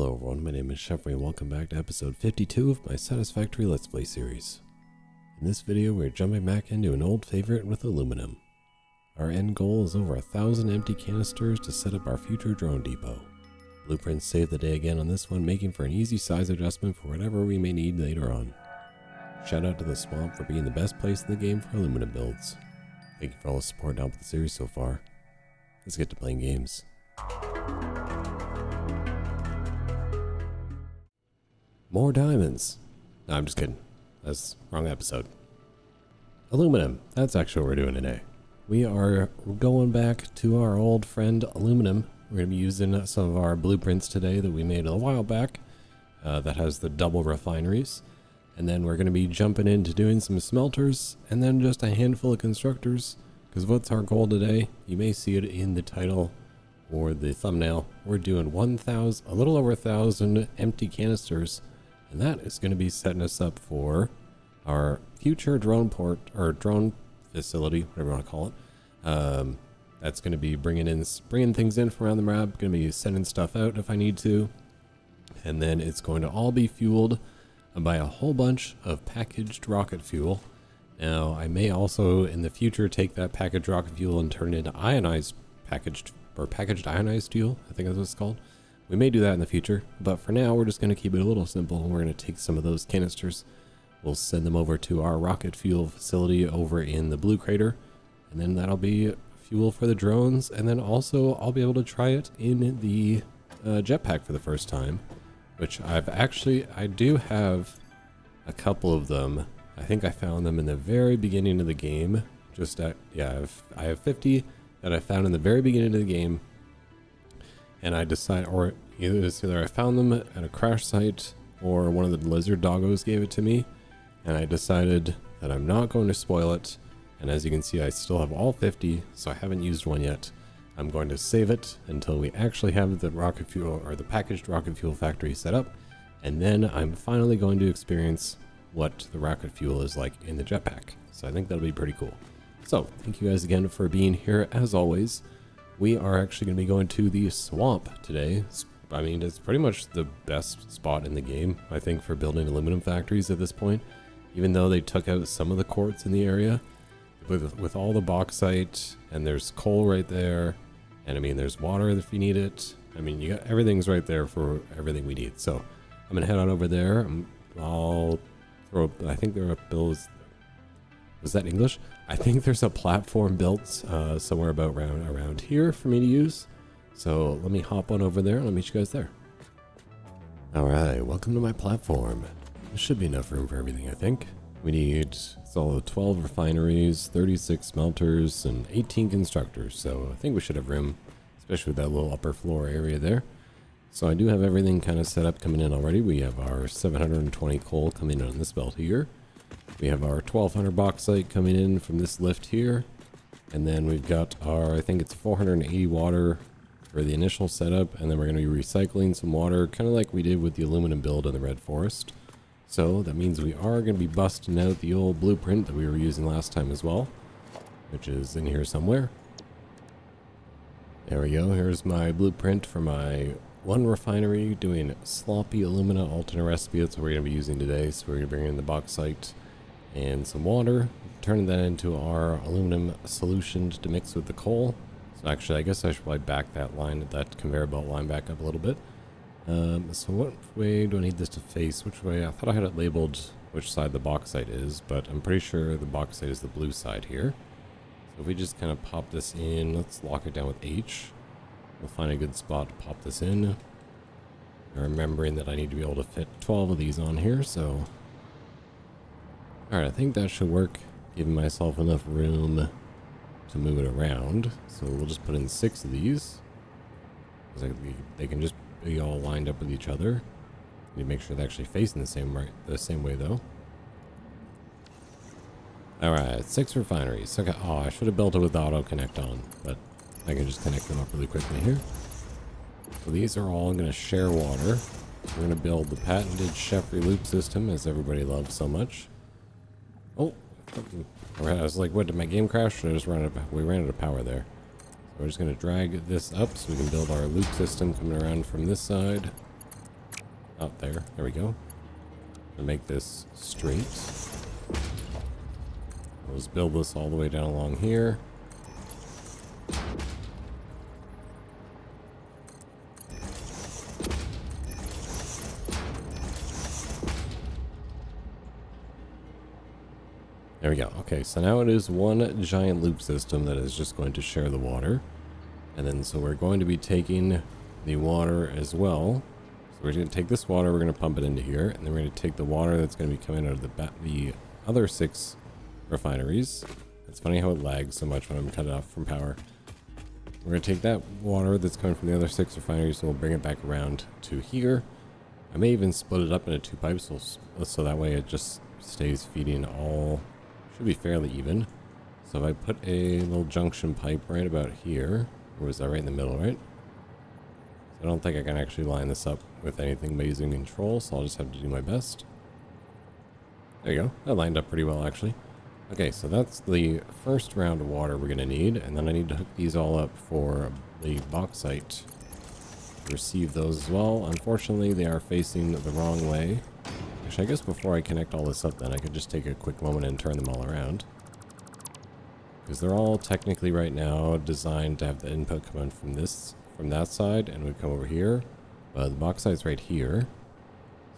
Hello everyone, my name is Jeffrey and welcome back to episode 52 of my Satisfactory Let's Play series. In this video we're jumping back into an old favorite with aluminum. Our end goal is over 1,000 empty canisters to set up our future drone depot. Blueprints saved the day again on this one, making for an easy size adjustment for whatever we may need later on. Shout out to the swamp for being the best place in the game for aluminum builds. Thank you for all the support and help with the series so far. Let's get to playing games. More diamonds. No, I'm just kidding. That's wrong episode. Aluminum. That's actually what we're doing today. We are going back to our old friend aluminum. We're going to be using some of our blueprints today that we made a while back. That has the double refineries. And then we're going to be jumping into doing some smelters and then just a handful of constructors. Because what's our goal today? You may see it in the title or the thumbnail. We're doing a little over 1,000 empty canisters. And that is going to be setting us up for our future drone port or drone facility, whatever you want to call it. That's going to be bringing things in from around the map. Going to be sending stuff out if I need to, and then it's going to all be fueled by a whole bunch of packaged rocket fuel. Now, I may also in the future take that packaged rocket fuel and turn it into packaged ionized fuel. I think that's what it's called. We may do that in the future, but for now we're just going to keep it a little simple. We're going to take some of those canisters, we'll send them over to our rocket fuel facility over in the blue crater, and then that'll be fuel for the drones, and then also I'll be able to try it in the jetpack for the first time, which I do have a couple of them. I think I found them in the very beginning of the game. I have 50 that I found in the very beginning of the game. And I decided, or either I found them at a crash site or one of the lizard doggos gave it to me. And I decided that I'm not going to spoil it. And as you can see, I still have all 50, so I haven't used one yet. I'm going to save it until we actually have the rocket fuel or the packaged rocket fuel factory set up. And then I'm finally going to experience what the rocket fuel is like in the jetpack. So I think that'll be pretty cool. So thank you guys again for being here as always. We are actually going to be going to the swamp today. I mean, it's pretty much the best spot in the game, I think, for building aluminum factories at this point. Even though they took out some of the quartz in the area, with all the bauxite, and there's coal right there, and I mean, there's water if you need it. I mean, you got everything's right there for everything we need. So I'm going to head on over there. I'll throw up, I think there are bills. Was that English? I think there's a platform built somewhere about around here for me to use. So let me hop on over there and I'll meet you guys there. Alright, welcome to my platform. There should be enough room for everything, I think. We need 12 refineries, 36 smelters, and 18 constructors. So I think we should have room, especially with that little upper floor area there. So I do have everything kind of set up coming in already. We have our 720 coal coming in on this belt here. We have our 1200 bauxite coming in from this lift here. And then we've got our, I think it's 480 water for the initial setup. And then we're going to be recycling some water, kind of like we did with the aluminum build in the red forest. So that means we are going to be busting out the old blueprint that we were using last time as well, which is in here somewhere. There we go. Here's my blueprint for my one refinery doing sloppy alumina alternate recipe. That's what we're going to be using today. So we're going to bring in the bauxite and some water, turning that into our aluminum solution to mix with the coal. So actually, I guess I should probably back that conveyor belt line back up a little bit. So what way do I need this to face? Which way? I thought I had it labeled which side the bauxite is, but I'm pretty sure the bauxite is the blue side here. So if we just kind of pop this in, let's lock it down with H. We'll find a good spot to pop this in. Remembering that I need to be able to fit 12 of these on here, so... Alright, I think that should work, giving myself enough room to move it around. So we'll just put in 6 of these. They can just be all lined up with each other. Need to make sure they're actually facing the same way though. Alright, 6 refineries. Okay, I should have built it with auto connect on, but I can just connect them up really quickly here. So these are all going to share water. We're going to build the patented Jeffrey loop system, as everybody loves so much. Oh, I was like, what, did my game crash? Or I just we ran out of power there. So we're just going to drag this up so we can build our loop system coming around from this side. Oh, there we go. To make this straight. We'll just build this all the way down along here. There we go. Okay, so now it is one giant loop system that is just going to share the water. And then so we're going to be taking the water as well. So we're going to take this water, we're going to pump it into here, and then we're going to take the water that's going to be coming out of the other 6 refineries. It's funny how it lags so much when I'm cut off from power. We're going to take that water that's coming from the other 6 refineries and we'll bring it back around to here. I may even split it up into 2 pipes so that way it just stays feeding all. Should be fairly even. So if I put a little junction pipe right about here, or was that right in the middle, right? So I don't think I can actually line this up with anything amazing control, so I'll just have to do my best. There you go. That lined up pretty well, actually. Okay, so that's the first round of water we're going to need, and then I need to hook these all up for the bauxite. Receive those as well. Unfortunately, they are facing the wrong way. Actually, I guess before I connect all this up then, I could just take a quick moment and turn them all around. Because they're all technically right now designed to have the input come in from that side, and would come over here. But the bauxite's right here.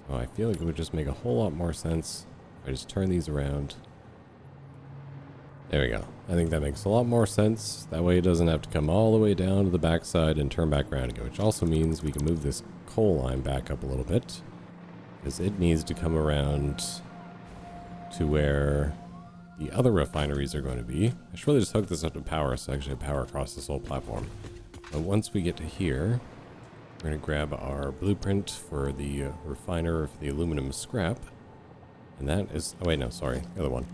So I feel like it would just make a whole lot more sense if I just turn these around. There we go. I think that makes a lot more sense. That way it doesn't have to come all the way down to the backside and turn back around again, which also means we can move this coal line back up a little bit. Because it needs to come around to where the other refineries are going to be. I should really just hook this up to power so I actually have power across this whole platform. But once we get to here, we're going to grab our blueprint for the refiner for the aluminum scrap. And that is... oh wait, no, sorry. The other one.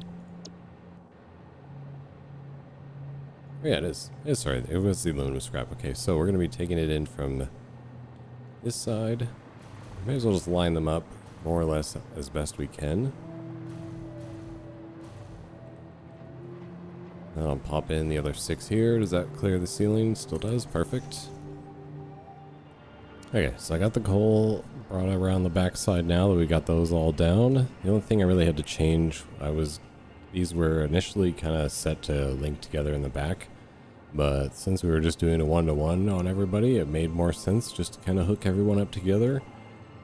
Oh yeah, it is. Sorry, it was the aluminum scrap. Okay, so we're going to be taking it in from this side. May as well just line them up more or less as best we can. And I'll pop in the other 6 here. Does that clear the ceiling? Still does. Perfect. Okay, so I got the coal brought around the backside now that we got those all down. The only thing I really had to change, these were initially kind of set to link together in the back. But since we were just doing a one-to-one on everybody, it made more sense just to kind of hook everyone up together.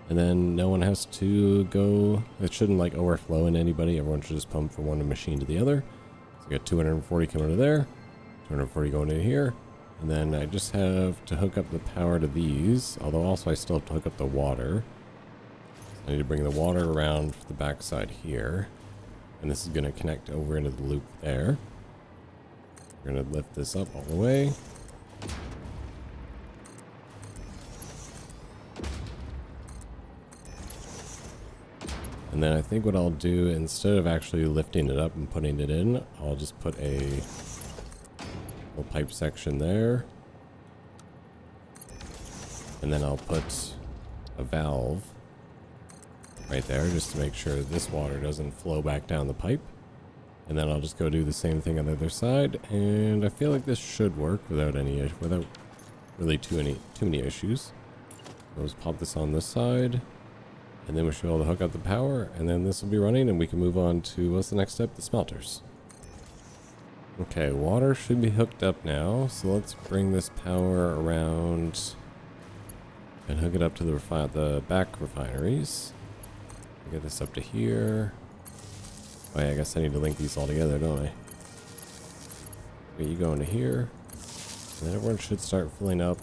And then no one has to go, it shouldn't like overflow into anybody. Everyone should just pump from one machine to the other. So we got 240 coming to there, 240 going in here. And then I just have to hook up the power to these, although also I still have to hook up the water. I need to bring the water around the backside here. And this is going to connect over into the loop there. We're going to lift this up all the way. And then I think what I'll do, instead of actually lifting it up and putting it in, I'll just put a little pipe section there. And then I'll put a valve right there just to make sure this water doesn't flow back down the pipe. And then I'll just go do the same thing on the other side. And I feel like this should work without really too many issues. I'll just pop this on this side. And then we should be able to hook up the power, and then this will be running, and we can move on to, what's the next step? The smelters. Okay, water should be hooked up now, so let's bring this power around and hook it up to the back refineries. Get this up to here. Oh yeah, I guess I need to link these all together, don't I? Okay, you go into here, and then everyone should start filling up.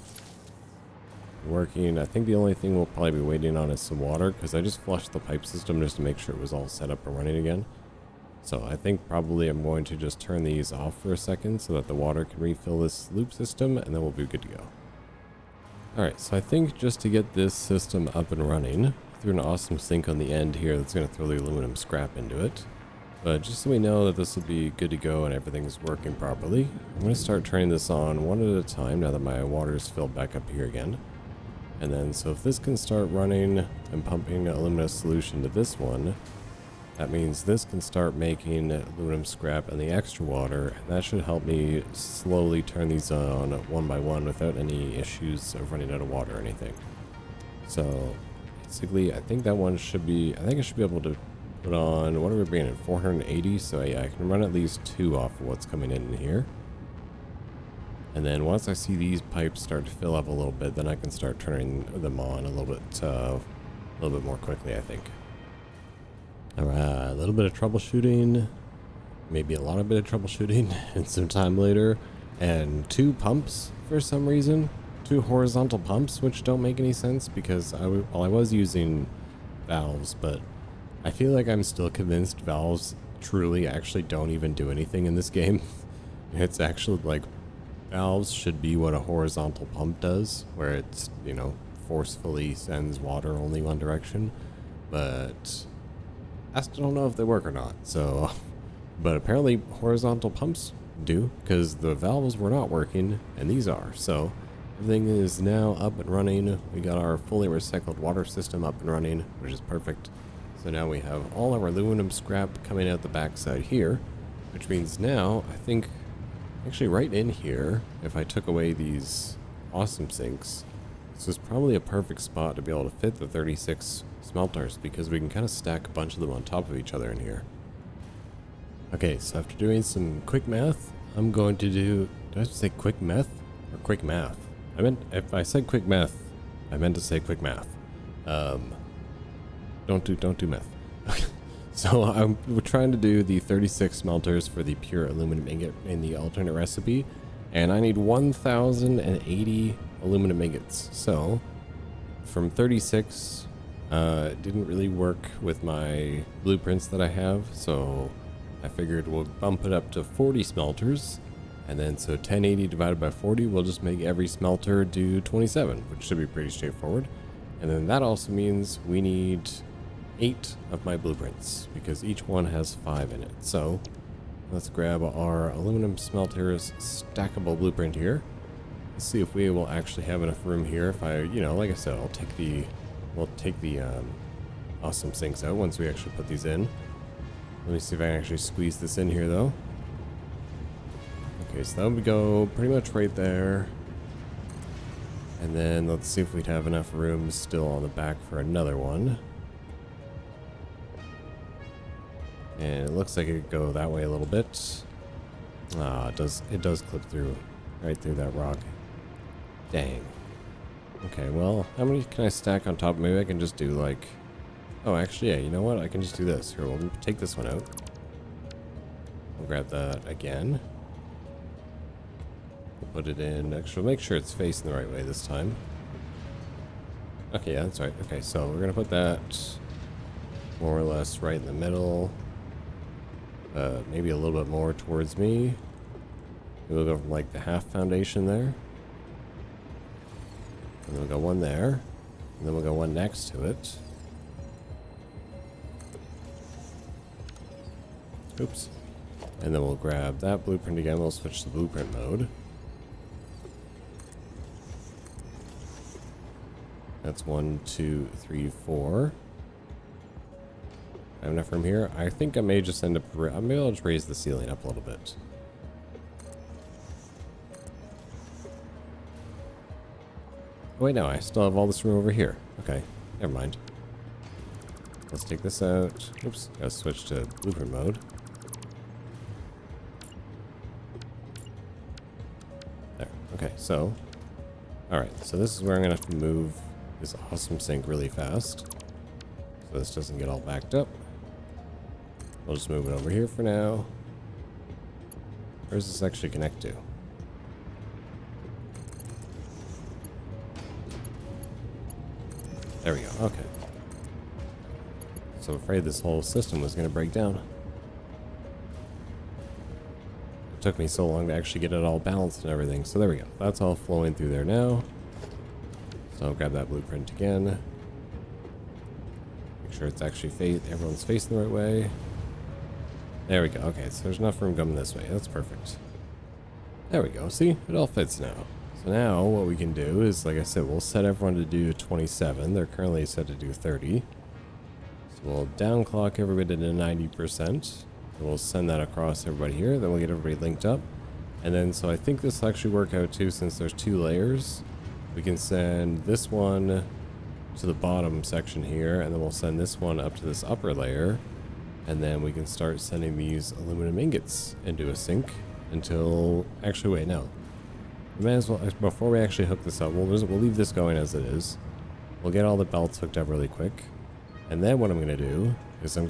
Working. I think the only thing we'll probably be waiting on is some water, because I just flushed the pipe system just to make sure it was all set up and running again. So I think probably I'm going to just turn these off for a second so that the water can refill this loop system, and then we'll be good to go. Alright, so I think just to get this system up and running, I threw an awesome sink on the end here that's going to throw the aluminum scrap into it. But just so we know that this will be good to go and everything's working properly, I'm going to start turning this on one at a time now that my water is filled back up here again. And then, so if this can start running and pumping aluminum solution to this one, that means this can start making aluminum scrap and the extra water, and that should help me slowly turn these on one by one without any issues of running out of water or anything. So, basically, I think that one should be, I think I should be able to put on, what are we bringing in, 480? So yeah, I can run at least 2 off of what's coming in here. And then once I see these pipes start to fill up a little bit, then I can start turning them on a little bit more quickly, I think. All right, a little bit of troubleshooting, maybe a lot of bit of troubleshooting, and some time later, and 2 pumps for some reason, 2 horizontal pumps, which don't make any sense because I was using valves, but I feel like I'm still convinced valves truly actually don't even do anything in this game. It's actually like valves should be what a horizontal pump does, where it's, you know, forcefully sends water only one direction, but I still don't know if they work or not. So, but apparently horizontal pumps do, because the valves were not working and these are. So everything is now up and running. We got our fully recycled water system up and running, which is perfect. So now we have all our aluminum scrap coming out the backside here, which means now I think actually right in here, if I took away these awesome sinks, this is probably a perfect spot to be able to fit the 36 smelters, because we can kind of stack a bunch of them on top of each other in here. Okay, so after doing some quick math, I'm going to do, did I say quick meth or quick math? I meant, if I said quick math, I meant to say quick math. Don't do meth. So I'm trying to do the 36 smelters for the pure aluminum ingot in the alternate recipe, and I need 1,080 aluminum ingots. So from 36, it didn't really work with my blueprints that I have, so I figured we'll bump it up to 40 smelters, and then so 1080 divided by 40 will just make every smelter do 27, which should be pretty straightforward. And then that also means we need 8 of my blueprints, because each one has 5 in it. So let's grab our aluminum smelters stackable blueprint here. Let's see if we will actually have enough room here. If I, you know, like I said, we'll take the awesome sinks out once we actually put these in. Let me see if I can actually squeeze this in here though. Okay, so that would go pretty much right there. And then let's see if we'd have enough room still on the back for another one. And it looks like it could go that way a little bit. Ah, it does clip through, right through that rock. Dang. Okay, well, how many can I stack on top? Maybe I can just do like, oh, actually, yeah, you know what? I can just do this. Here, we'll take this one out. We'll grab that again. We'll put it in. Actually, make sure it's facing the right way this time. Okay, yeah, that's right. Okay, so we're gonna put that more or less right in the middle. Maybe a little bit more towards me. We'll go from like the half foundation there. And we'll go one there. And then we'll go one next to it. Oops. And then we'll grab that blueprint again. We'll switch to blueprint mode. That's 1, 2, 3, 4. I have enough room here. I think I may just end up, maybe I'll just raise the ceiling up a little bit. Oh wait, no, I still have all this room over here. Okay, never mind. Let's take this out. Oops, gotta switch to blueprint mode. There, okay, so, alright, so this is where I'm gonna have to move this awesome sink really fast, so this doesn't get all backed up. We'll just move it over here for now. Where does this actually connect to? There we go, okay. So I'm afraid this whole system was going to break down. It took me so long to actually get it all balanced and everything. So there we go. That's all flowing through there now. So I'll grab that blueprint again. Make sure it's actually everyone's facing the right way. There we go. Okay, so there's enough room coming this way. That's perfect. There we go. See? It all fits now. So now what we can do is, like I said, we'll set everyone to do 27. They're currently set to do 30. So we'll downclock everybody to 90%. And we'll send that across everybody here. Then we'll get everybody linked up. And then, so I think this will actually work out too, since there's 2 layers. We can send this one to the bottom section here, and then we'll send this one up to this upper layer, and then we can start sending these aluminum ingots into a sink until, actually wait, no. We may as well, before we actually hook this up, we'll leave this going as it is. We'll get all the belts hooked up really quick. And then what I'm going to do is I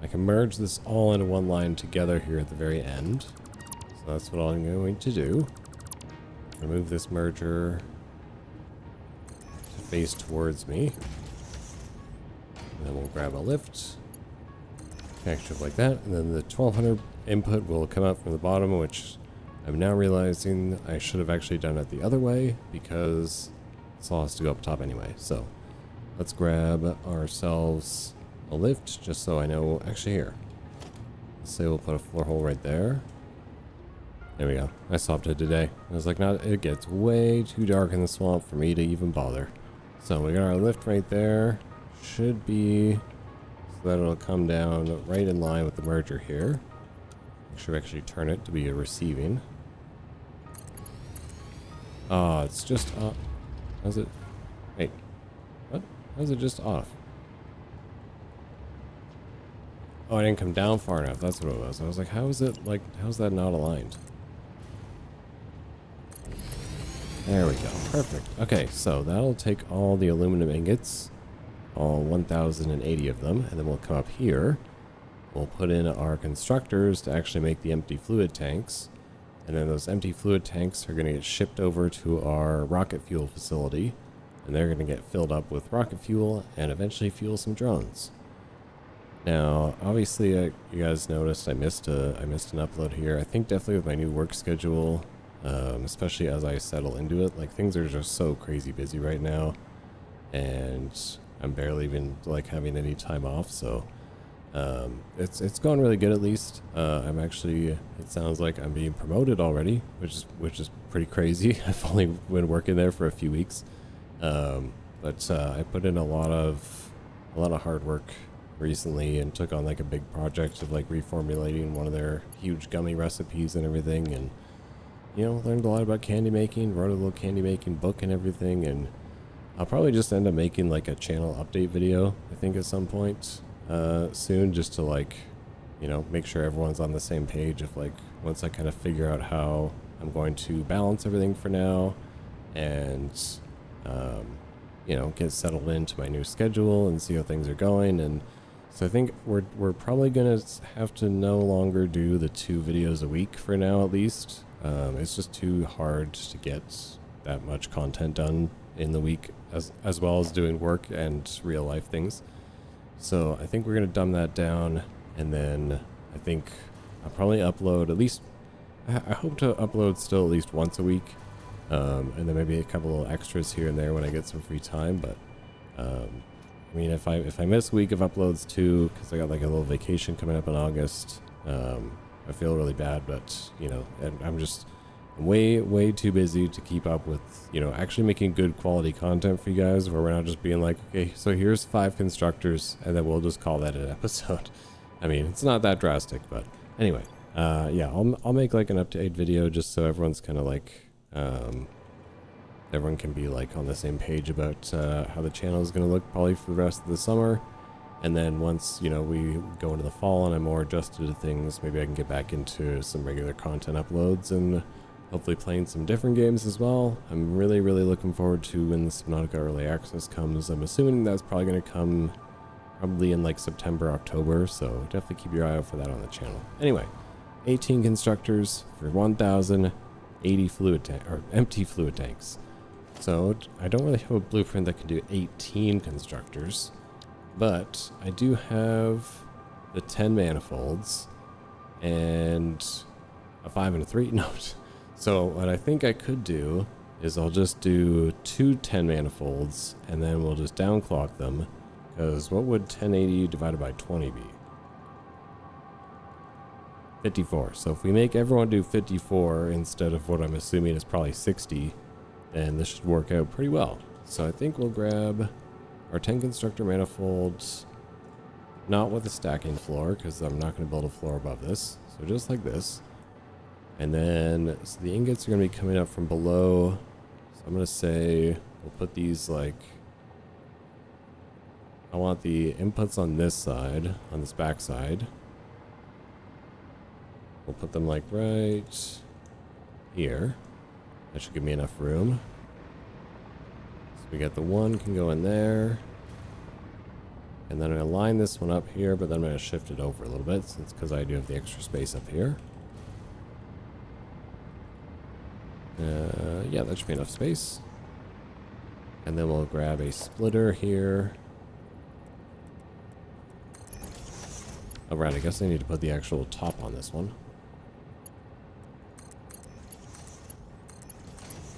can merge this all into one line together here at the very end. So that's what I'm going to do. Remove this merger to face towards me. And then we'll grab a lift, connect it like that, and then the 1200 input will come out from the bottom, which I'm now realizing I should have actually done it the other way because this all has to go up top anyway. So let's grab ourselves a lift just so I know. Actually, here, let's say we'll put a floor hole right there. There we go. I swapped it today. I was like, it gets way too dark in the swamp for me to even bother. So we got our lift right there. Should be so that it'll come down right in line with the merger here. Make sure we actually turn it to be a receiving. Oh, it's just off. How's it? Wait, what? How's it just off? Oh, I didn't come down far enough. That's what it was. I was like, how is it like? How's that not aligned? There we go. Perfect. Okay, so that'll take all the aluminum ingots, all 1,080 of them, and then we'll come up here. We'll put in our constructors to actually make the empty fluid tanks. And then those empty fluid tanks are going to get shipped over to our rocket fuel facility. And they're going to get filled up with rocket fuel and eventually fuel some drones. Now, obviously, you guys noticed I missed an upload here. I think definitely with my new work schedule, especially as I settle into it, like things are just so crazy busy right now. And I'm barely even like having any time off, so it's going really good at least. I'm actually, it sounds like I'm being promoted already, which is pretty crazy. I've only been working there for a few weeks, but I put in a lot of hard work recently and took on like a big project of like reformulating one of their huge gummy recipes and everything, and you know, learned a lot about candy making, wrote a little candy making book and everything, and I'll probably just end up making like a channel update video, I think, at some point soon, just to like, you know, make sure everyone's on the same page of like, once I kind of figure out how I'm going to balance everything for now and you know, get settled into my new schedule and see how things are going. And so I think we're probably gonna have to no longer do the 2 videos a week for now, at least. It's just too hard to get that much content done in the week, as well as doing work and real life things. So I think we're gonna dumb that down, and then I think I'll probably upload at least, I hope to upload still at least once a week, and then maybe a couple little extras here and there when I get some free time. But I mean, if I miss a week of uploads too, because I got like a little vacation coming up in August, I feel really bad, but you know, and I'm just way too busy to keep up with, you know, actually making good quality content for you guys, where we're not just being like, okay, so here's 5 constructors and then we'll just call that an episode. I mean, it's not that drastic, but anyway, yeah, I'll make like an update video just so everyone's kind of like, everyone can be like on the same page about how the channel is going to look probably for the rest of the summer. And then once, you know, we go into the fall and I'm more adjusted to things, maybe I can get back into some regular content uploads and hopefully playing some different games as well. I'm really looking forward to when the Subnautica Early Access comes. I'm assuming that's probably going to come probably in like September, October, so definitely keep your eye out for that on the channel. Anyway, 18 constructors for 1,080 fluid tank or empty fluid tanks. So I don't really have a blueprint that can do 18 constructors, but I do have the 10 manifolds and a 5 and a 3 note. So what I think I could do is I'll just do 2 10 manifolds and then we'll just downclock them, because what would 1080 divided by 20 be? 54. So if we make everyone do 54 instead of what I'm assuming is probably 60, then this should work out pretty well. So I think we'll grab our 10 constructor manifolds, not with a stacking floor, because I'm not going to build a floor above this. So just like this. And then, so the ingots are going to be coming up from below. So I'm going to say we'll put these like, I want the inputs on this side, on this back side. We'll put them like right here. That should give me enough room. So we got the one can go in there. And then I'm going to line this one up here, but then I'm going to shift it over a little bit, since because I do have the extra space up here. Yeah, that should be enough space. And then we'll grab a splitter here. Oh, right, I guess I need to put the actual top on this one.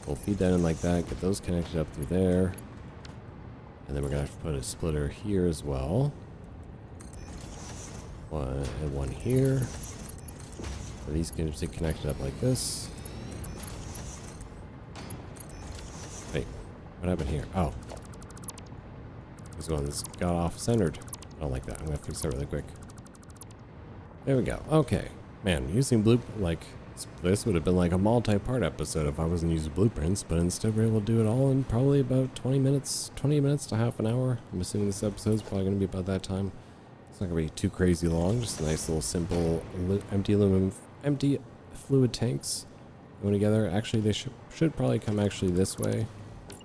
We'll feed that in like that, get those connected up through there. And then we're going to have to put a splitter here as well. One and one here. So these can just get connected up like this. Wait, what happened here? Oh. This one that's got off centered. I don't like that. I'm going to fix that really quick. There we go. Okay. Man, using this would have been like a multi-part episode if I wasn't using blueprints, but instead we're able to do it all in probably about 20 minutes to half an hour. I'm assuming this episode's probably going to be about that time. It's not going to be too crazy long, just a nice little simple empty fluid tanks going together. Actually, they should probably come actually this way,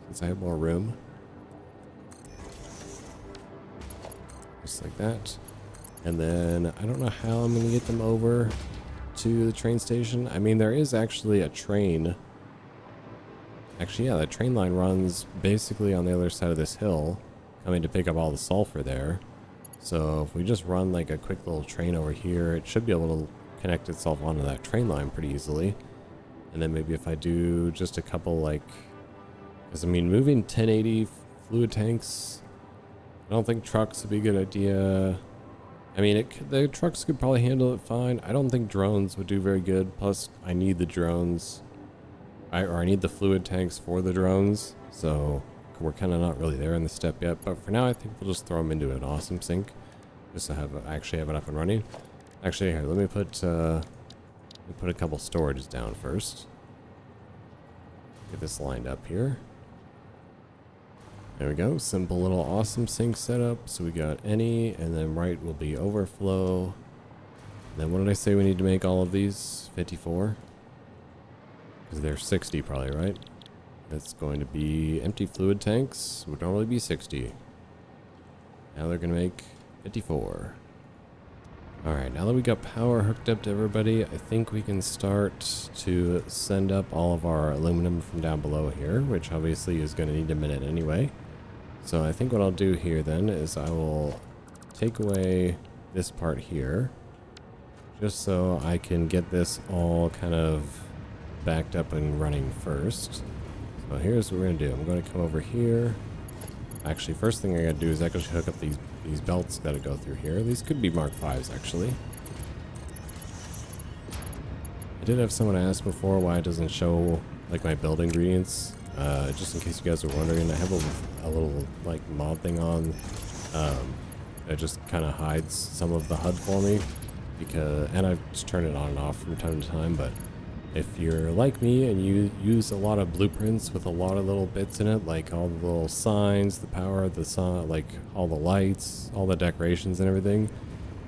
since I have more room. Just like that. And then I don't know how I'm going to get them over to the train station. I mean, there is actually a train. Actually, yeah, the train line runs basically on the other side of this hill, coming to pick up all the sulfur there. So if we just run like a quick little train over here, it should be able to connect itself onto that train line pretty easily. And then maybe if I do just a couple like, because I mean, moving 1080 fluid tanks, I don't think trucks would be a good idea. I mean, the trucks could probably handle it fine. I don't think drones would do very good. Plus, I need the drones. I need the fluid tanks for the drones. So, we're kind of not really there in the step yet. But for now, I think we'll just throw them into an awesome sink. Just to actually have it up and running. Actually, here, let me put a couple storages down first. Get this lined up here. There we go, simple little awesome sink setup. So we got any, and then right will be overflow. And then what did I say we need to make all of these? 54? Because they're 60 probably, right? That's going to be empty fluid tanks, would normally be 60. Now they're going to make 54. Alright, now that we got power hooked up to everybody, I think we can start to send up all of our aluminum from down below here, which obviously is going to need a minute anyway. So I think what I'll do here then is I will take away this part here, just so I can get this all kind of backed up and running first. So here's what we're going to do. I'm going to come over here. Actually, first thing I got to do is actually hook up these belts that go through here. These could be Mark 5s actually. I did have someone ask before why it doesn't show like my build ingredients. Just in case you guys are wondering, I have a little like mod thing on that just kind of hides some of the HUD for me, and I've just turned it on and off from time to time. But if you're like me and you use a lot of blueprints with a lot of little bits in it, like all the little signs, the power, the sun, like all the lights, all the decorations and everything,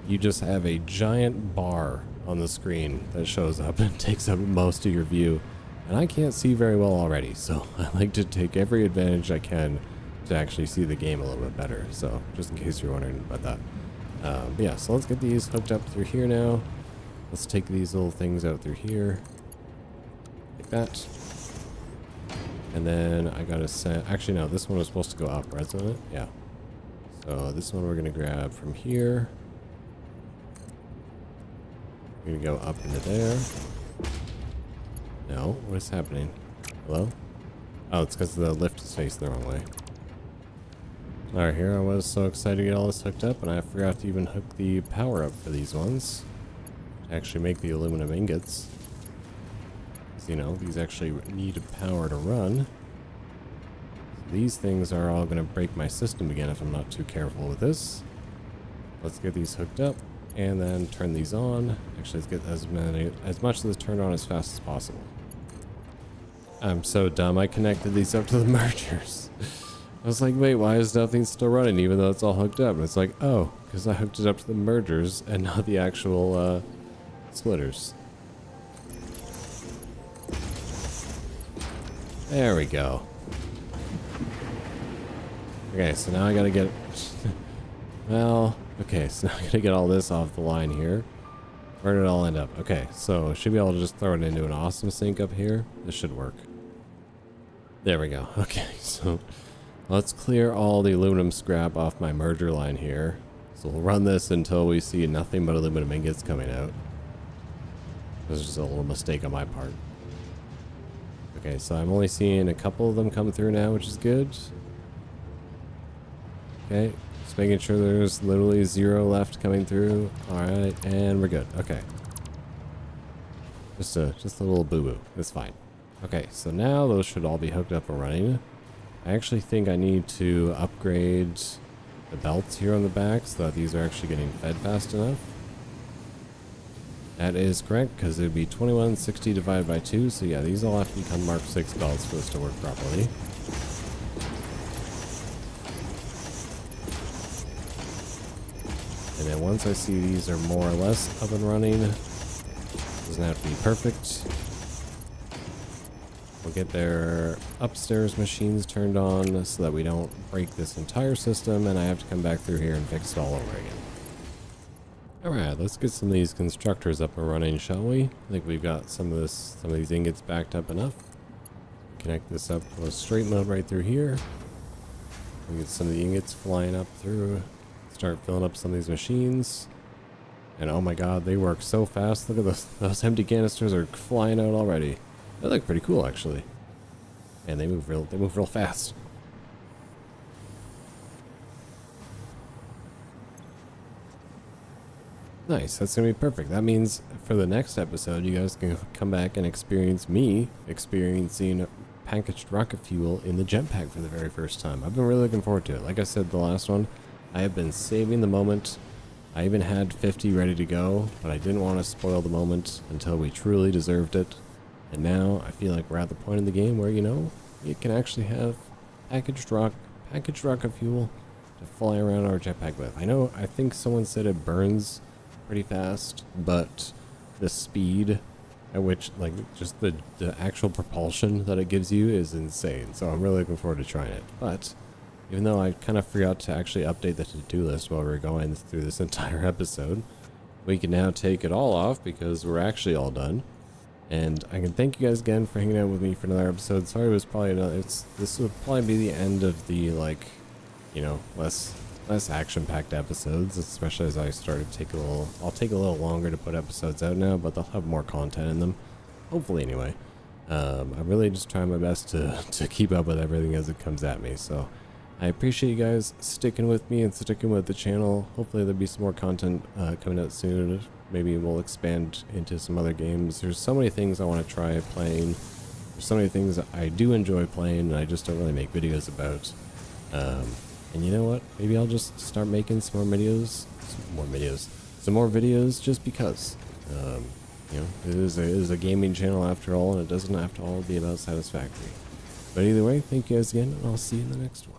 you just have a giant bar on the screen that shows up and takes up most of your view. And I can't see very well already, so I like to take every advantage I can to actually see the game a little bit better. So just in case you're wondering about that. But yeah, so let's get these hooked up through here now. Let's take these little things out through here. Like that. And then I gotta set, actually no, this one was supposed to go up, right? Isn't it? Yeah. So this one we're gonna grab from here. We're gonna go up into there. No, what is happening? Hello? Oh, it's because the lift is facing the wrong way. Alright, here I was so excited to get all this hooked up, and I forgot to even hook the power up for these ones. To actually make the aluminum ingots. So, you know, these actually need power to run. So these things are all going to break my system again if I'm not too careful with this. Let's get these hooked up, and then turn these on. Actually, let's get as much of this turned on as fast as possible. I'm so dumb. I connected these up to the mergers. I was like, wait, why is nothing still running even though it's all hooked up? And it's like, oh, because I hooked it up to the mergers and not the actual splitters. There we go. Okay, so now I gotta get... well, okay, so now I gotta get all this off the line here. Where did it all end up? Okay, so should be able to just throw it into an awesome sink up here. This should work. There we go. Okay, so let's clear all the aluminum scrap off my merger line here. So we'll run this until we see nothing but aluminum ingots coming out. This is just a little mistake on my part. Okay, so I'm only seeing a couple of them come through now, which is good. Okay, just making sure there's literally 0 left coming through. Alright, and we're good. Okay. Just a little boo-boo. It's fine. Okay, so now those should all be hooked up and running. I actually think I need to upgrade the belts here on the back so that these are actually getting fed fast enough. That is correct, because it would be 2160 divided by 2. So yeah, these all have to become Mark 6 belts for this to work properly. And then once I see these are more or less up and running, doesn't have to be perfect. We'll get their upstairs machines turned on so that we don't break this entire system and I have to come back through here and fix it all over again. Alright, let's get some of these constructors up and running, shall we? I think we've got some of these ingots backed up enough. Connect this up to a straight mode right through here. We get some of the ingots flying up through. Start filling up some of these machines. And oh my god, they work so fast. Look at those empty canisters are flying out already. They look pretty cool actually. And they move real fast. Nice, that's gonna be perfect. That means for the next episode, you guys can come back and experience me experiencing packaged rocket fuel in the jetpack for the very first time. I've been really looking forward to it. Like I said, the last one, I have been saving the moment. I even had 50 ready to go, but I didn't want to spoil the moment until we truly deserved it. And now I feel like we're at the point in the game where, you know, you can actually have packaged rocket fuel to fly around our jetpack with. I think someone said it burns pretty fast, but the speed at which, like, just the actual propulsion that it gives you is insane. So I'm really looking forward to trying it. But even though I kind of forgot to actually update the to-do list while we were going through this entire episode, we can now take it all off because we're actually all done. And I can thank you guys again for hanging out with me for another episode. Sorry it was probably this will probably be the end of the, like, you know, less action-packed episodes, especially as I started to take I'll take a little longer to put episodes out now, but they'll have more content in them. Hopefully anyway. I'm really just trying my best to keep up with everything as it comes at me. So I appreciate you guys sticking with me and sticking with the channel. Hopefully there'll be some more content coming out soon. Maybe we'll expand into some other games. There's so many things I want to try playing. There's so many things that I do enjoy playing and I just don't really make videos about. And you know what? Maybe I'll just start making some more videos just because. You know, it is a gaming channel after all, and it doesn't have to all be about Satisfactory. But either way, thank you guys again, and I'll see you in the next one.